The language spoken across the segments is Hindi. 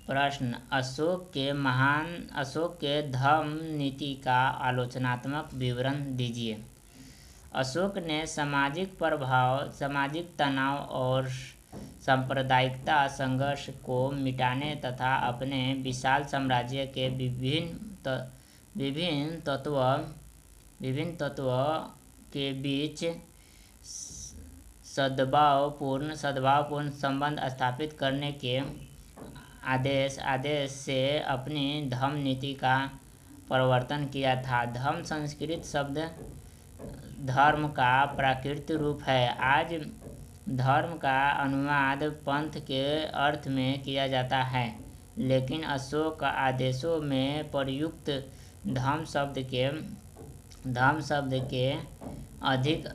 प्रश्न, अशोक के धर्म नीति का आलोचनात्मक विवरण दीजिए। अशोक ने सामाजिक प्रभाव, सामाजिक तनाव और सांप्रदायिकता संघर्ष को मिटाने तथा अपने विशाल साम्राज्य के विभिन्न तत्वों के बीच सद्भावपूर्ण संबंध स्थापित करने के आदेश से अपनी धम्म नीति का प्रवर्तन किया था। धम्म संस्कृत शब्द धर्म का प्राकृत रूप है। आज धर्म का अनुवाद पंथ के अर्थ में किया जाता है, लेकिन अशोक आदेशों में प्रयुक्त धम्म शब्द के अधिक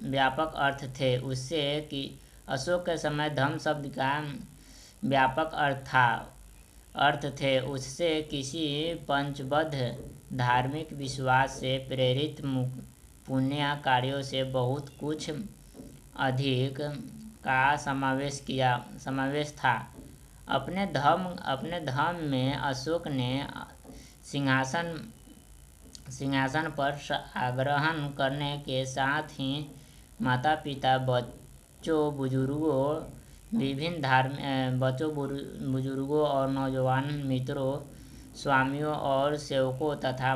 व्यापक अर्थ थे। उससे कि अशोक के समय धम्म शब्द का व्यापक अर्थ थे, उससे किसी पंचबद्ध धार्मिक विश्वास से प्रेरित पुण्य कार्यों से बहुत कुछ अधिक का समावेश था। अपने धर्म में अशोक ने सिंहासन पर आरोहण करने के साथ ही माता पिता, बच्चों, बुजुर्गों और नौजवान मित्रों, स्वामियों और सेवकों तथा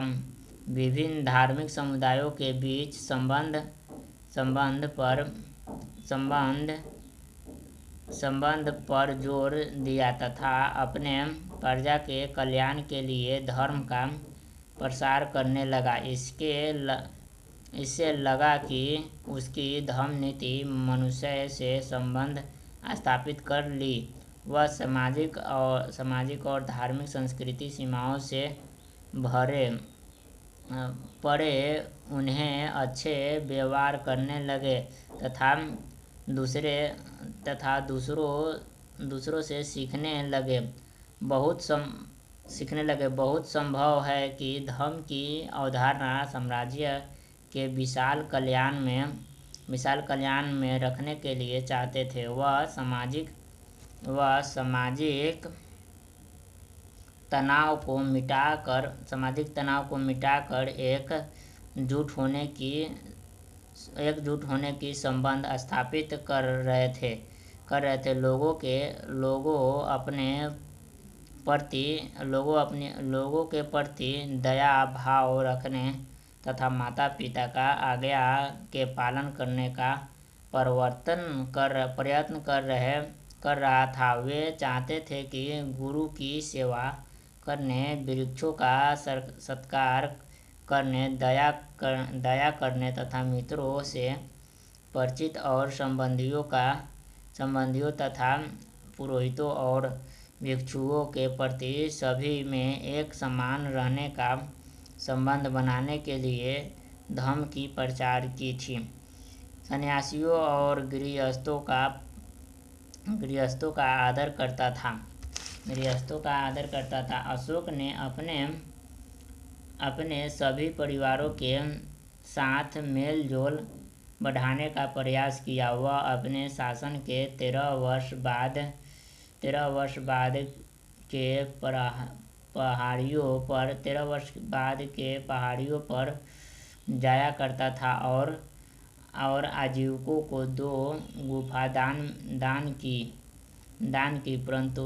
विभिन्न धार्मिक समुदायों के बीच संबंध पर जोर दिया तथा अपने प्रजा के कल्याण के लिए धर्म का प्रसार करने लगा। इससे लगा कि उसकी धम्म नीति मनुष्य से संबंध स्थापित कर ली। वह सामाजिक और धार्मिक संस्कृति सीमाओं से परे उन्हें अच्छे व्यवहार करने लगे तथा दूसरों से सीखने लगे। बहुत संभव है कि धर्म की अवधारणा साम्राज्य के विशाल कल्याण में रखने के लिए चाहते थे। वह सामाजिक तनाव को मिटाकर एकजुट होने की संबंध स्थापित कर रहे थे। लोगों के प्रति दया भाव रखने तथा माता पिता का आज्ञा के पालन करने का प्रयत्न कर रहा था। वे चाहते थे कि गुरु की सेवा करने, वृक्षों का सत्कार करने, दया करने तथा मित्रों से परिचित और संबंधियों तथा पुरोहितों और भिक्षुओं के प्रति सभी में एक समान रहने का संबंध बनाने के लिए धम्म की प्रचार की थी। सन्यासियों और गृहस्थों का आदर करता था। अशोक ने अपने सभी परिवारों के साथ मेल जोल बढ़ाने का प्रयास किया। वह अपने शासन के 13 वर्ष बाद के पहाड़ियों पर जाया करता था और आजीविकों को 2 गुफा दान की, परंतु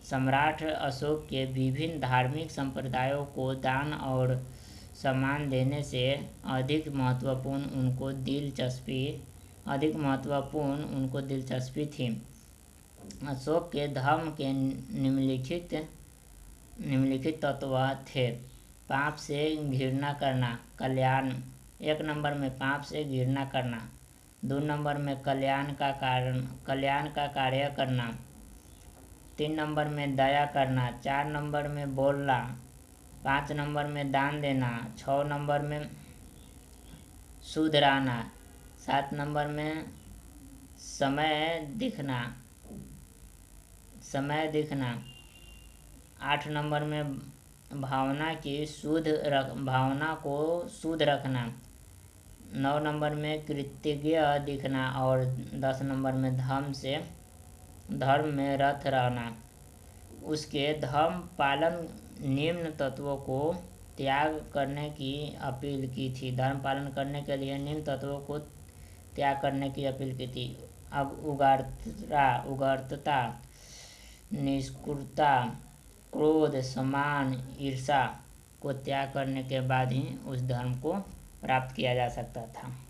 सम्राट अशोक के विभिन्न धार्मिक संप्रदायों को दान और सम्मान देने से अधिक महत्वपूर्ण उनको दिलचस्पी थी। अशोक के धर्म के निम्नलिखित तत्व थे। पाप से घृणा करना, कल्याण। 1 नंबर में पाप से घृणा करना, 2 नंबर में कल्याण का कार्य करना, 3 नंबर में दया करना, 4 नंबर में बोलना, 5 नंबर में दान देना, 6 नंबर में शुद्ध रहना, 7 नंबर में समय दिखना, 8 नंबर में भावना को शुद्ध रखना, 9 नंबर में कृतज्ञ दिखना और 10 नंबर में धर्म में रत रहना। उसके धर्म पालन निम्न तत्वों को त्याग करने की अपील की थी। धर्म पालन करने के लिए निम्न तत्वों को त्याग करने की अपील की थी। अब उदारता, निष्ठुरता, क्रोध, सम्मान, ईर्ष्या को त्याग करने के बाद ही उस धर्म को प्राप्त किया जा सकता था।